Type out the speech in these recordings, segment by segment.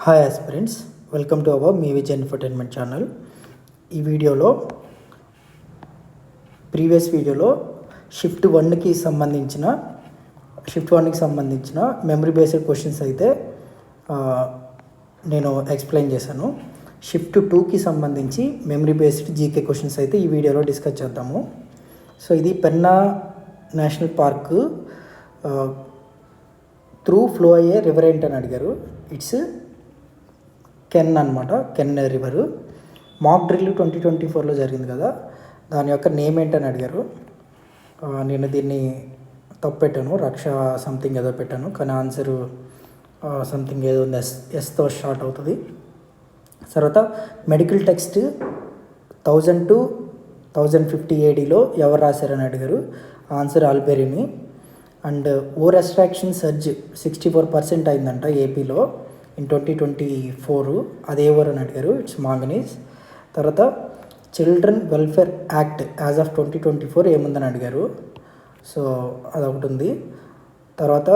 Hi aspirants, welcome to our Me Wiz infotainment channel. ఈ వీడియోలో previous వీడియోలో shift వన్కి సంబంధించిన మెమరీ బేస్డ్ క్వశ్చన్స్ అయితే నేను ఎక్స్ప్లెయిన్ చేశాను. షిఫ్ట్ టూకి సంబంధించి మెమరీ బేస్డ్ జీకే క్వశ్చన్స్ అయితే ఈ వీడియోలో డిస్కస్ చేద్దాము. సో ఇది Penna national park through flow అయ్యే రివర్ ఏంటని అడిగారు. ఇట్స్ కెన్ అనమాట, కెన్ రివరు. మాక్ డ్రిల్ 2024లో జరిగింది కదా, దాని యొక్క నేమ్ ఏంటని అడిగారు. నేను దీన్ని తప్పు పెట్టాను, రక్ష సంథింగ్ ఏదో పెట్టాను, కానీ ఆన్సరు సంథింగ్ ఏదో ఎస్తో స్టార్ట్ అవుతుంది. తర్వాత మెడికల్ టెక్స్ట్ 1000 to 1050 ADలో ఎవరు రాశారని అడిగారు. Answer Alberini. And over extraction surge 64% అయిందంట ఏపీలో ఇన్ 2024. అదే ఎవరు అని అడిగారు. It's manganese. తర్వాత children welfare act as of 2024 ఏముందని అడిగారు. సో అదొకటి ఉంది. తర్వాత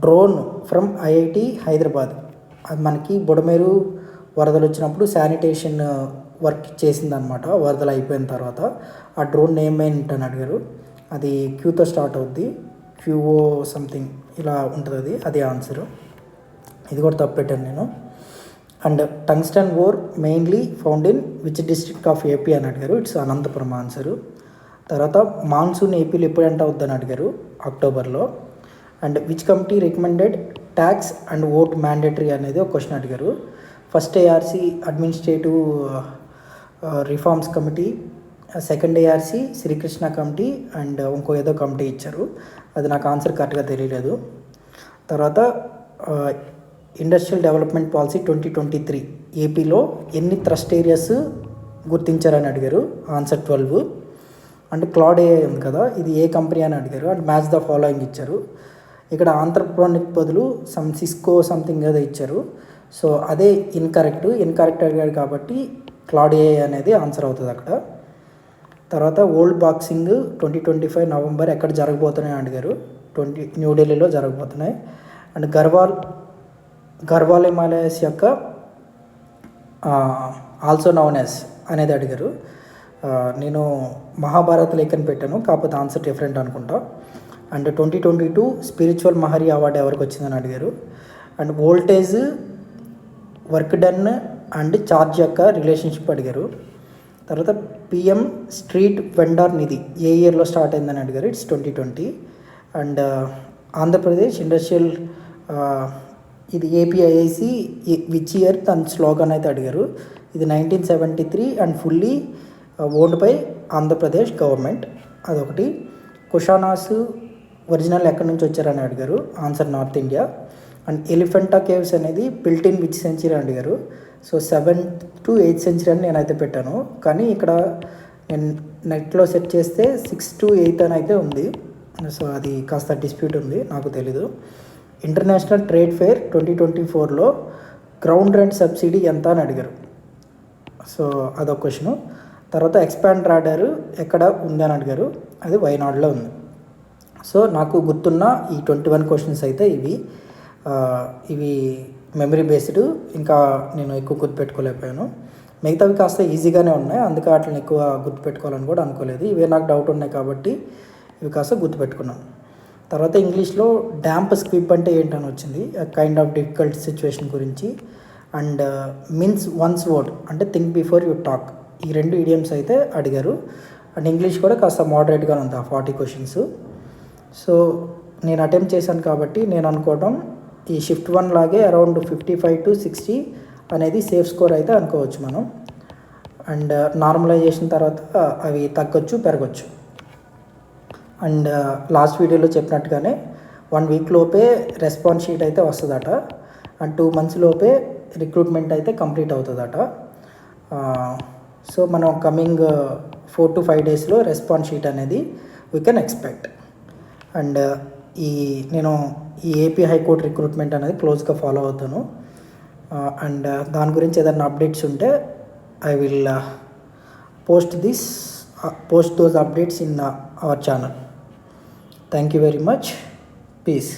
డ్రోన్ ఫ్రమ్ IIT హైదరాబాద్, అది మనకి బుడమేరు వరదలు వచ్చినప్పుడు శానిటేషన్ వర్క్ చేసిందనమాట. వరదలు అయిపోయిన తర్వాత ఆ డ్రోన్ నేమ్ ఏంటని అడిగారు. అది క్యూతో స్టార్ట్ అవుద్ది, క్యూఓ సంథింగ్ ఇలా ఉంటుంది, అది ఆన్సరు. ఇది కూడా తప్పు పెట్టాను నేను. And tungsten ore mainly found in which district of AP అని అడిగారు. It's Anantapuram answer. తర్వాత మాన్సూన్ ఏపీలో ఎప్పుడు ఎంటర్ అవుద్దని అడిగారు. అక్టోబర్లో. And which committee recommended tax and vote mandatory అనేది ఒక క్వశ్చన్ అడిగారు. First ARC administrative reforms committee, second ARC Srikrishna committee, and ఇంకో ఏదో కమిటీ ఇచ్చారు. అది నాకు ఆన్సర్ కరెక్ట్గా తెలియలేదు. తర్వాత ఇండస్ట్రియల్ డెవలప్మెంట్ పాలసీ 2023 ఏపీలో ఎన్ని థ్రస్ట్ ఏరియాస్ గుర్తించారని అడిగారు. ఆన్సర్ 12. అండ్ క్లాడ్ AI ఉంది కదా, ఇది ఏ కంపెనీ అని అడిగారు. అండ్ మ్యాచ్ ద ఫాలోయింగ్ ఇచ్చారు. ఇక్కడ ఆంథ్రప్రోనిక్ బదులు సిస్కో సంథింగ్ ఏదో ఇచ్చారు. సో అదే ఇన్కరెక్ట్ అడిగారు కాబట్టి క్లాడ్ AI అనేది ఆన్సర్ అవుతుంది అక్కడ. తర్వాత వరల్డ్ బాక్సింగ్ 2025 నవంబర్ ఎక్కడ జరగబోతున్నాయి అడిగారు. న్యూఢిల్లీలో జరగబోతున్నాయి. అండ్ గర్వాల్ హిమాలయస్ యొక్క ఆల్సో నౌన్ యాజ్ అనేది అడిగారు. నేను మహాభారత్ లేఖని పెట్టాను, కాకపోతే ఆన్సర్ డిఫరెంట్ అనుకుంటా. అండ్ 2022 స్పిరిచువల్ మహరి అవార్డు ఎవరికి వచ్చిందని అడిగారు. And voltage, work done and charge యొక్క రిలేషన్షిప్ అడిగారు. తర్వాత PM స్ట్రీట్ వెండార్ నిధి ఏ ఇయర్లో స్టార్ట్ అయిందని అడిగారు. ఇట్స్ 2020. అండ్ ఆంధ్రప్రదేశ్ ఇండస్ట్రియల్ ఇది APIIC విచ్ ఇయర్ తన స్లోగన్ అయితే అడిగారు. ఇది 1973 and fully owned by Andhra Pradesh government. అదొకటి. కుషానాస్ ఒరిజినల్ ఎక్కడి నుంచి వచ్చారని అడిగారు. Answer north India. And Elephanta caves అనేది బిల్ట్ ఇన్ విచ్ సెంచరీ అడిగారు. So 7th to 8th century అని నేనైతే పెట్టాను, కానీ ఇక్కడ నేను నెట్లో సెర్చ్ చేస్తే 6th to 8th అని అయితే ఉంది. సో అది కాస్త డిస్ప్యూట్ ఉంది, నాకు తెలీదు. ఇంటర్నేషనల్ ట్రేడ్ ఫెయిర్ 2024లో గ్రౌండ్ రెంట్ సబ్సిడీ ఎంత అని అడిగారు. సో అదొక క్వశ్చను. తర్వాత ఎక్స్పాండ్ రాడార్ ఎక్కడ ఉంది అని అడిగారు. అది వైనాడ్లో ఉంది. సో నాకు గుర్తున్న ఈ 21 క్వశ్చన్స్ అయితే ఇవి మెమరీ బేస్డ్. ఇంకా నేను ఎక్కువ గుర్తుపెట్టుకోలేకపోయాను. మిగతావి కాస్త ఈజీగానే ఉన్నాయి, అందుకే వాటిని ఎక్కువ గుర్తుపెట్టుకోవాలని కూడా అనుకోలేదు. ఇవే నాకు డౌట్ ఉన్నాయి కాబట్టి ఇవి కాస్త గుర్తుపెట్టుకున్నాను. తర్వాత ఇంగ్లీష్లో డ్యాంప్ స్క్విబ్ అంటే ఏంటని వచ్చింది, కైండ్ ఆఫ్ డిఫికల్ట్ సిచ్యువేషన్ గురించి. అండ్ మీన్స్ వన్స్ వర్డ్ అంటే థింక్ బిఫోర్ యూ టాక్. ఈ 2 ఇడియమ్స్ అయితే అడిగారు. అండ్ ఇంగ్లీష్ కూడా కాస్త మోడరేట్గా ఉంది ఆ 40 క్వశ్చన్స్. సో నేను అటెంప్ట్ చేశాను కాబట్టి నేను అనుకోవడం ఈ షిఫ్ట్ 1 లాగే అరౌండ్ 55 to 60 అనేది సేఫ్ స్కోర్ అయితే అనుకోవచ్చు మనం. అండ్ నార్మలైజేషన్ తర్వాత అవి తగ్గొచ్చు, పెరగచ్చు. అండ్ లాస్ట్ వీడియోలో చెప్పినట్టుగానే 1 week లోపే రెస్పాన్స్ షీట్ అయితే వస్తుందట. అండ్ 2 months లోపే రిక్రూట్మెంట్ అయితే కంప్లీట్ అవుతుందట. సో మనం కమింగ్ 4 to 5 daysలో రెస్పాన్స్ షీట్ అనేది వీ కెన్ ఎక్స్పెక్ట్. అండ్ నేను ఈ ఏపీ హైకోర్టు రిక్రూట్మెంట్ అనేది క్లోజ్గా ఫాలో అవుతాను. అండ్ దాని గురించి ఏదైనా అప్డేట్స్ ఉంటే I will post those updates in our channel. Thank you very much. Peace.